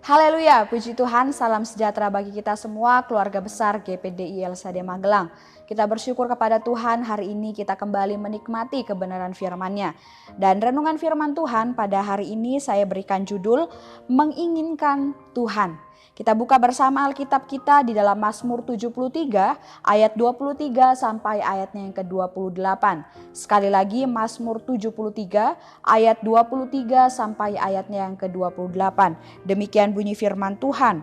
Haleluya, puji Tuhan, salam sejahtera bagi kita semua, keluarga besar GPDI LSD Magelang. Kita bersyukur kepada Tuhan, hari ini kita kembali menikmati kebenaran firman-Nya. Dan renungan firman Tuhan pada hari ini saya berikan judul, Menginginkan Tuhan. Kita buka bersama Alkitab kita di dalam Mazmur 73 ayat 23 sampai ayatnya yang ke-28. Sekali lagi Mazmur 73 ayat 23 sampai ayatnya yang ke-28. Demikian bunyi firman Tuhan.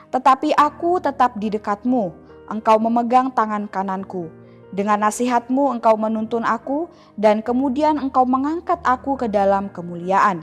Tetapi aku tetap di dekatmu, engkau memegang tangan kananku. Dengan nasihatmu engkau menuntun aku dan kemudian engkau mengangkat aku ke dalam kemuliaan.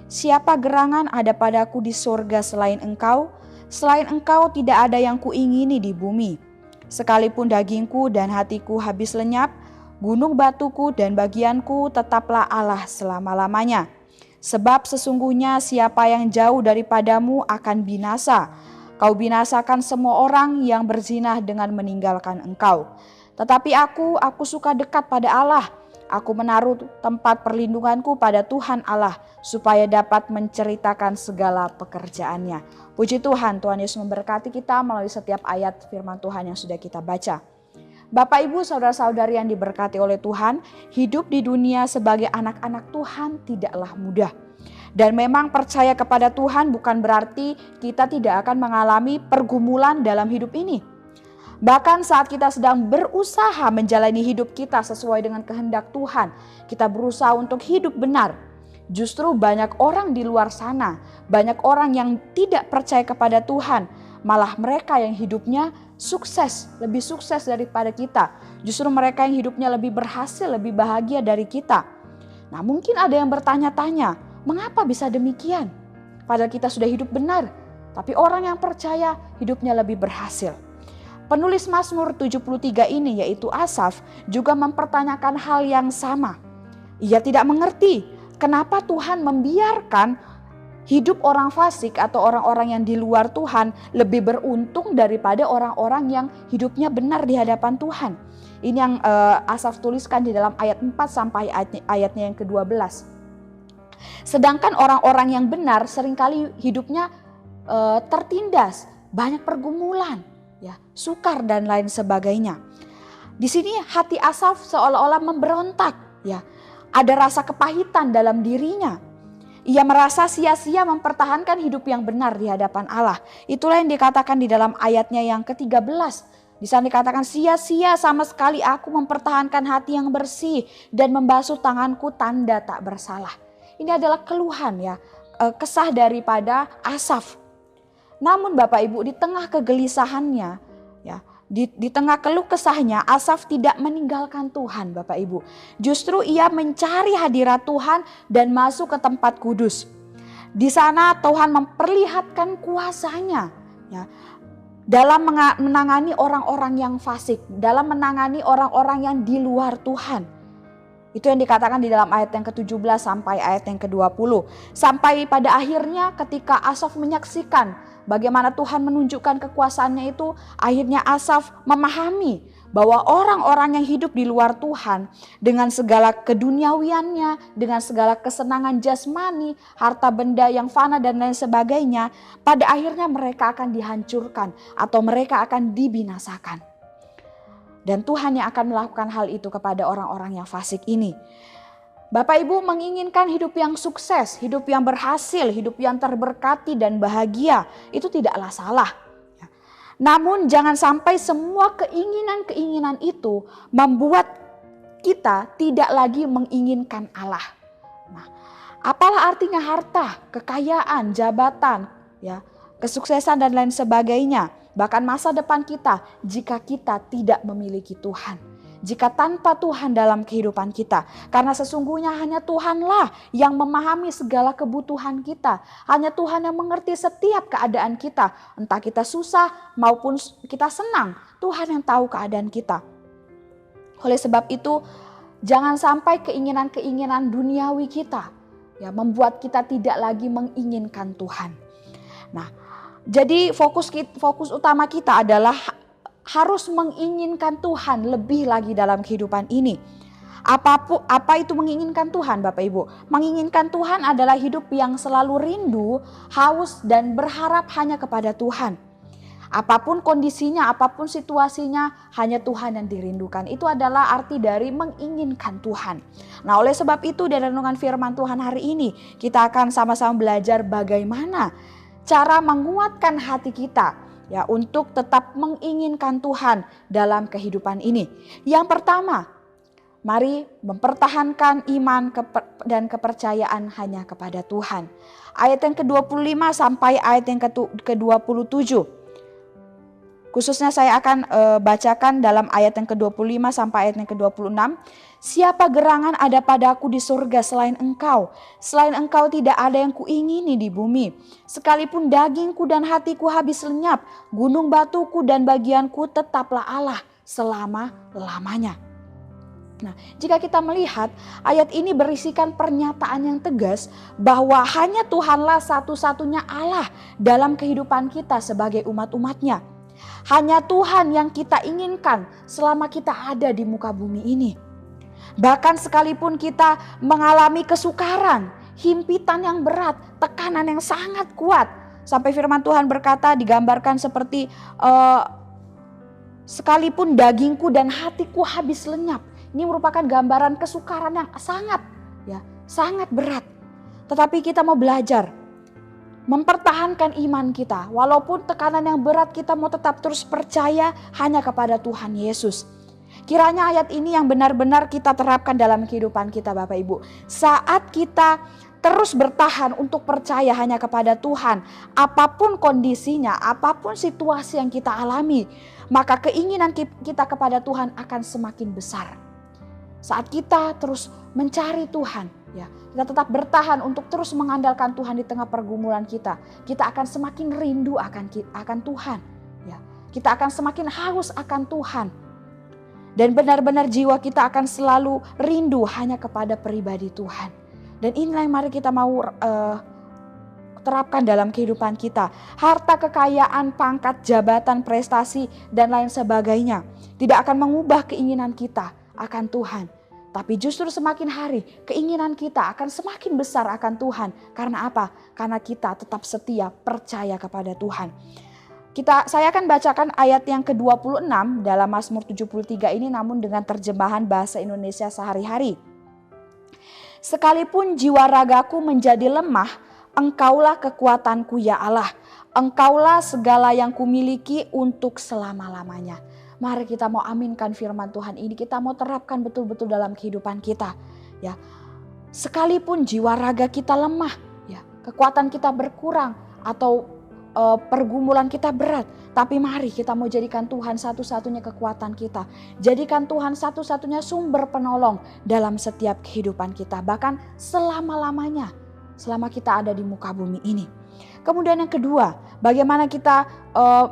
Siapa gerangan ada padaku di sorga selain engkau? Selain engkau tidak ada yang kuingini di bumi. Sekalipun dagingku dan hatiku habis lenyap, gunung batuku dan bagianku tetaplah Allah selama-lamanya. Sebab sesungguhnya siapa yang jauh daripadamu akan binasa. Kau binasakan semua orang yang berzinah dengan meninggalkan engkau. Tetapi aku suka dekat pada Allah. Aku menaruh tempat perlindunganku pada Tuhan Allah supaya dapat menceritakan segala pekerjaannya. Puji Tuhan, Tuhan Yesus memberkati kita melalui setiap ayat firman Tuhan yang sudah kita baca. Bapak Ibu saudara-saudari yang diberkati oleh Tuhan, hidup di dunia sebagai anak-anak Tuhan tidaklah mudah. Dan memang percaya kepada Tuhan bukan berarti kita tidak akan mengalami pergumulan dalam hidup ini. Bahkan saat kita sedang berusaha menjalani hidup kita sesuai dengan kehendak Tuhan, kita berusaha untuk hidup benar. Justru banyak orang di luar sana, banyak orang yang tidak percaya kepada Tuhan, malah mereka yang hidupnya sukses, lebih sukses daripada kita. Justru mereka yang hidupnya lebih berhasil, lebih bahagia dari kita. Nah, mungkin ada yang bertanya-tanya, mengapa bisa demikian? Padahal kita sudah hidup benar, tapi orang yang percaya hidupnya lebih berhasil. Penulis Mazmur 73 ini yaitu Asaf juga mempertanyakan hal yang sama. Ia tidak mengerti kenapa Tuhan membiarkan hidup orang fasik atau orang-orang yang di luar Tuhan lebih beruntung daripada orang-orang yang hidupnya benar di hadapan Tuhan. Ini yang Asaf tuliskan di dalam ayat 4 sampai ayatnya yang ke-12. Sedangkan orang-orang yang benar seringkali hidupnya tertindas, banyak pergumulan, ya, sukar dan lain sebagainya. Di sini hati Asaf seolah-olah memberontak, ya. Ada rasa kepahitan dalam dirinya. Ia merasa sia-sia mempertahankan hidup yang benar di hadapan Allah. Itulah yang dikatakan di dalam ayatnya yang ke-13. Di sana dikatakan sia-sia sama sekali aku mempertahankan hati yang bersih dan membasuh tanganku tanda tak bersalah. Ini adalah keluhan, ya, kesah daripada Asaf. Namun Bapak Ibu, di tengah kegelisahannya, ya, di tengah keluh kesahnya, Asaf tidak meninggalkan Tuhan, Bapak Ibu. Justru ia mencari hadirat Tuhan dan masuk ke tempat kudus. Di sana Tuhan memperlihatkan kuasanya, ya, dalam menangani orang-orang yang fasik, dalam menangani orang-orang yang di luar Tuhan. Itu yang dikatakan di dalam ayat yang ke-17 sampai ayat yang ke-20. Sampai pada akhirnya ketika Asaf menyaksikan bagaimana Tuhan menunjukkan kekuasaannya itu, akhirnya Asaf memahami bahwa orang-orang yang hidup di luar Tuhan dengan segala keduniawiannya, dengan segala kesenangan jasmani, harta benda yang fana dan lain sebagainya, pada akhirnya mereka akan dihancurkan atau mereka akan dibinasakan. Dan Tuhan yang akan melakukan hal itu kepada orang-orang yang fasik ini. Bapak Ibu menginginkan hidup yang sukses, hidup yang berhasil, hidup yang terberkati dan bahagia, itu tidaklah salah. Namun jangan sampai semua keinginan-keinginan itu membuat kita tidak lagi menginginkan Allah. Nah, apalah artinya harta, kekayaan, jabatan, ya, kesuksesan dan lain sebagainya. Bahkan masa depan kita jika kita tidak memiliki Tuhan. Jika tanpa Tuhan dalam kehidupan kita. Karena sesungguhnya hanya Tuhanlah yang memahami segala kebutuhan kita. Hanya Tuhan yang mengerti setiap keadaan kita. Entah kita susah maupun kita senang. Tuhan yang tahu keadaan kita. Oleh sebab itu jangan sampai keinginan-keinginan duniawi kita, ya, membuat kita tidak lagi menginginkan Tuhan. Nah, jadi fokus utama kita adalah harus menginginkan Tuhan lebih lagi dalam kehidupan ini. Apa itu menginginkan Tuhan, Bapak Ibu? Menginginkan Tuhan adalah hidup yang selalu rindu, haus, dan berharap hanya kepada Tuhan. Apapun kondisinya, apapun situasinya, hanya Tuhan yang dirindukan. Itu adalah arti dari menginginkan Tuhan. Nah, oleh sebab itu dari renungan firman Tuhan hari ini, kita akan sama-sama belajar bagaimana cara menguatkan hati kita ya untuk tetap menginginkan Tuhan dalam kehidupan ini. Yang pertama, mari mempertahankan iman dan kepercayaan hanya kepada Tuhan. Ayat yang ke-25 sampai ayat yang ke-27. Khususnya saya akan bacakan dalam ayat yang ke-25 sampai ayat yang ke-26. Siapa gerangan ada padaku di surga selain engkau? Selain engkau tidak ada yang kuingini di bumi. Sekalipun dagingku dan hatiku habis lenyap, gunung batuku dan bagianku tetaplah Allah selama-lamanya. Nah, jika kita melihat ayat ini berisikan pernyataan yang tegas bahwa hanya Tuhanlah satu-satunya Allah dalam kehidupan kita sebagai umat-umatnya. Hanya Tuhan yang kita inginkan selama kita ada di muka bumi ini. Bahkan sekalipun kita mengalami kesukaran, himpitan yang berat, tekanan yang sangat kuat. Sampai firman Tuhan berkata digambarkan seperti sekalipun dagingku dan hatiku habis lenyap. Ini merupakan gambaran kesukaran yang sangat berat. Tetapi kita mau belajar mempertahankan iman kita. Walaupun tekanan yang berat, kita mau tetap terus percaya hanya kepada Tuhan Yesus. Kiranya ayat ini yang benar-benar kita terapkan dalam kehidupan kita, Bapak Ibu. Saat kita terus bertahan untuk percaya hanya kepada Tuhan, apapun kondisinya, apapun situasi yang kita alami, maka keinginan kita kepada Tuhan akan semakin besar. Saat kita terus mencari Tuhan, kita tetap bertahan untuk terus mengandalkan Tuhan di tengah pergumulan kita akan semakin rindu akan Tuhan. Kita akan semakin haus akan Tuhan. Dan benar-benar jiwa kita akan selalu rindu hanya kepada pribadi Tuhan. Dan inilah yang mari kita mau terapkan dalam kehidupan kita. Harta, kekayaan, pangkat, jabatan, prestasi, dan lain sebagainya tidak akan mengubah keinginan kita akan Tuhan. Tapi justru semakin hari keinginan kita akan semakin besar akan Tuhan. Karena apa? Karena kita tetap setia percaya kepada Tuhan. Saya akan bacakan ayat yang ke-26 dalam Mazmur 73 ini namun dengan terjemahan bahasa Indonesia sehari-hari. Sekalipun jiwa ragaku menjadi lemah, Engkaulah kekuatanku ya Allah. Engkaulah segala yang kumiliki untuk selama-lamanya. Mari kita mau aminkan firman Tuhan ini, kita mau terapkan betul-betul dalam kehidupan kita. Sekalipun jiwa raga kita lemah, kekuatan kita berkurang atau pergumulan kita berat, tapi mari kita mau jadikan Tuhan satu-satunya kekuatan kita. Jadikan Tuhan satu-satunya sumber penolong dalam setiap kehidupan kita, bahkan selama-lamanya, selama kita ada di muka bumi ini. Kemudian yang kedua, bagaimana kita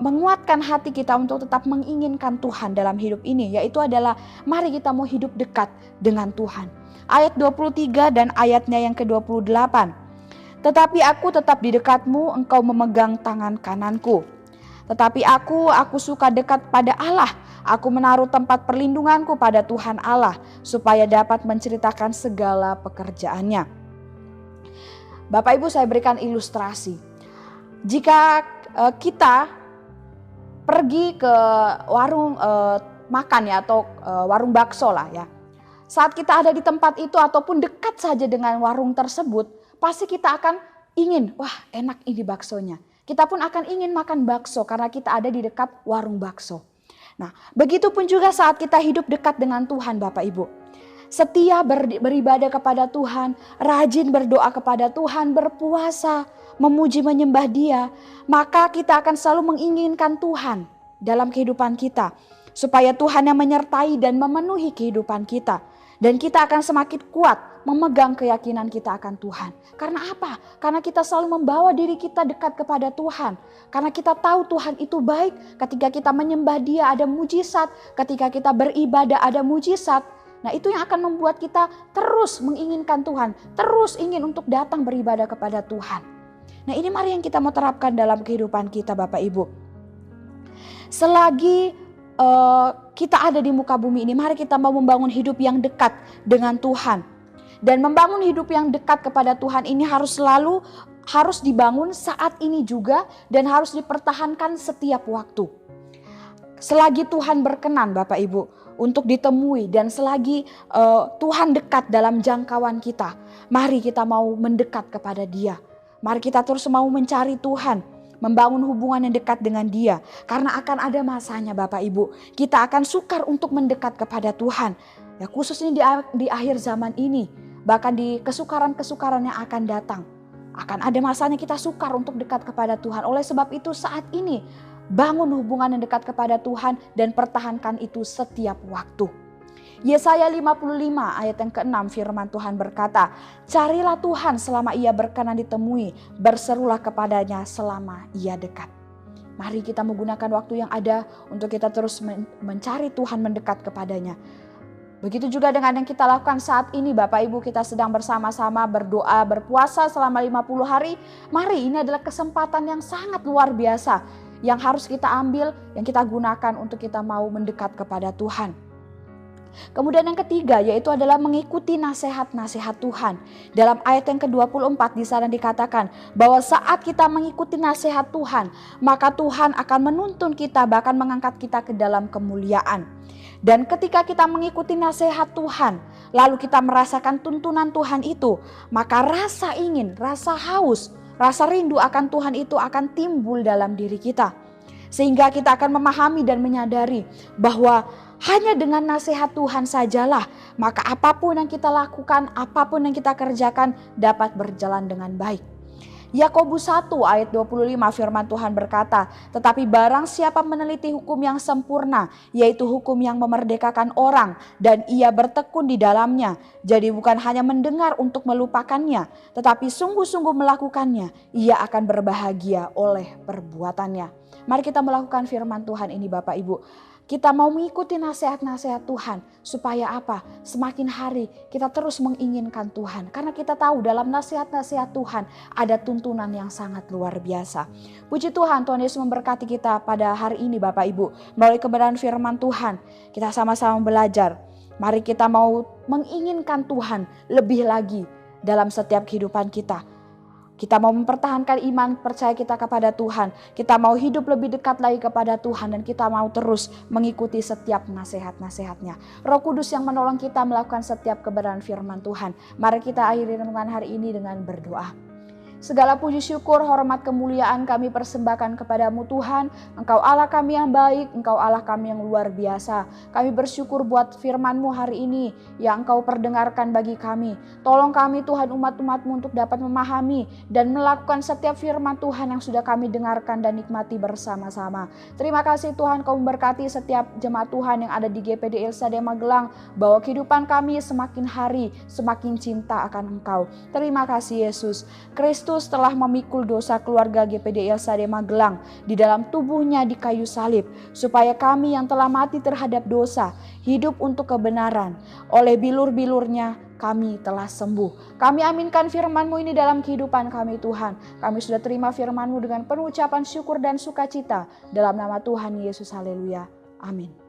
menguatkan hati kita untuk tetap menginginkan Tuhan dalam hidup ini, yaitu adalah mari kita mau hidup dekat dengan Tuhan. Ayat 23 dan ayatnya yang ke-28. Tetapi aku tetap di dekatmu, engkau memegang tangan kananku. Tetapi aku suka dekat pada Allah. Aku menaruh tempat perlindunganku pada Tuhan Allah, supaya dapat menceritakan segala pekerjaannya. Bapak Ibu, saya berikan ilustrasi. Jika kita pergi ke warung makan atau warung bakso lah ya. Saat kita ada di tempat itu ataupun dekat saja dengan warung tersebut, pasti kita akan ingin, wah enak ini baksonya. Kita pun akan ingin makan bakso karena kita ada di dekat warung bakso. Nah, begitupun juga saat kita hidup dekat dengan Tuhan, Bapak Ibu. Setia beribadah kepada Tuhan, rajin berdoa kepada Tuhan, berpuasa, memuji menyembah Dia, maka kita akan selalu menginginkan Tuhan dalam kehidupan kita, supaya Tuhan yang menyertai dan memenuhi kehidupan kita, dan kita akan semakin kuat memegang keyakinan kita akan Tuhan. Karena apa? Karena kita selalu membawa diri kita dekat kepada Tuhan, karena kita tahu Tuhan itu baik. Ketika kita menyembah Dia ada mujizat, ketika kita beribadah ada mujizat. Nah, itu yang akan membuat kita terus menginginkan Tuhan, terus ingin untuk datang beribadah kepada Tuhan. Nah, ini mari yang kita mau terapkan dalam kehidupan kita, Bapak Ibu. Selagi kita ada di muka bumi ini, mari kita mau membangun hidup yang dekat dengan Tuhan. Dan membangun hidup yang dekat kepada Tuhan ini harus dibangun saat ini juga dan harus dipertahankan setiap waktu. Selagi Tuhan berkenan Bapak Ibu untuk ditemui dan selagi Tuhan dekat dalam jangkauan kita, mari kita mau mendekat kepada Dia. Mari kita terus mau mencari Tuhan, membangun hubungan yang dekat dengan Dia. Karena akan ada masanya Bapak Ibu, kita akan sukar untuk mendekat kepada Tuhan. Ya khususnya di akhir zaman ini, bahkan di kesukaran-kesukaran yang akan datang. Akan ada masanya kita sukar untuk dekat kepada Tuhan. Oleh sebab itu saat ini, bangun hubungan yang dekat kepada Tuhan dan pertahankan itu setiap waktu. Yesaya 55 ayat yang ke-6 firman Tuhan berkata, carilah Tuhan selama Ia berkenan ditemui, berserulah kepadanya selama Ia dekat. Mari kita menggunakan waktu yang ada untuk kita terus mencari Tuhan, mendekat kepadanya. Begitu juga dengan yang kita lakukan saat ini Bapak Ibu, kita sedang bersama-sama berdoa, berpuasa selama 50 hari. Mari, ini adalah kesempatan yang sangat luar biasa yang harus kita ambil, yang kita gunakan untuk kita mau mendekat kepada Tuhan. Kemudian yang ketiga yaitu adalah mengikuti nasihat-nasihat Tuhan. Dalam ayat yang ke-24 di sana dikatakan bahwa saat kita mengikuti nasihat Tuhan, maka Tuhan akan menuntun kita, bahkan mengangkat kita ke dalam kemuliaan. Dan ketika kita mengikuti nasihat Tuhan, lalu kita merasakan tuntunan Tuhan itu, maka rasa ingin, rasa haus, rasa rindu akan Tuhan itu akan timbul dalam diri kita. Sehingga kita akan memahami dan menyadari bahwa hanya dengan nasihat Tuhan sajalah, maka apapun yang kita lakukan, apapun yang kita kerjakan dapat berjalan dengan baik. Yakobus 1 ayat 25 firman Tuhan berkata, tetapi barang siapa meneliti hukum yang sempurna, yaitu hukum yang memerdekakan orang, dan ia bertekun di dalamnya, jadi bukan hanya mendengar untuk melupakannya, tetapi sungguh-sungguh melakukannya, ia akan berbahagia oleh perbuatannya. Mari kita melakukan firman Tuhan ini Bapak Ibu. Kita mau mengikuti nasihat-nasihat Tuhan. Supaya apa? Semakin hari kita terus menginginkan Tuhan. Karena kita tahu dalam nasihat-nasihat Tuhan ada tuntunan yang sangat luar biasa. Puji Tuhan, Tuhan Yesus memberkati kita pada hari ini Bapak Ibu. Melalui kebenaran firman Tuhan, kita sama-sama belajar. Mari kita mau menginginkan Tuhan lebih lagi dalam setiap kehidupan kita. Kita mau mempertahankan iman percaya kita kepada Tuhan. Kita mau hidup lebih dekat lagi kepada Tuhan. Dan kita mau terus mengikuti setiap nasihat-nasihatnya. Roh Kudus yang menolong kita melakukan setiap kebenaran firman Tuhan. Mari kita akhiri renungan hari ini dengan berdoa. Segala puji syukur, hormat, kemuliaan kami persembahkan kepadamu Tuhan. Engkau Allah kami yang baik, Engkau Allah kami yang luar biasa. Kami bersyukur buat firman-Mu hari ini yang Engkau perdengarkan bagi kami. Tolong kami Tuhan umat-umat-Mu untuk dapat memahami dan melakukan setiap firman Tuhan yang sudah kami dengarkan dan nikmati bersama-sama. Terima kasih Tuhan, Kau memberkati setiap jemaat Tuhan yang ada di GPD Ilsade Magelang, bahwa kehidupan kami semakin hari semakin cinta akan Engkau. Terima kasih Yesus. Kristus telah memikul dosa keluarga GPD Ilsade Magelang di dalam tubuhnya di kayu salib, supaya kami yang telah mati terhadap dosa hidup untuk kebenaran. Oleh bilur-bilurnya kami telah sembuh. Kami aminkan firman-Mu ini dalam kehidupan kami Tuhan. Kami sudah terima firman-Mu dengan penuh ucapan syukur dan sukacita. Dalam nama Tuhan Yesus, haleluya. Amin.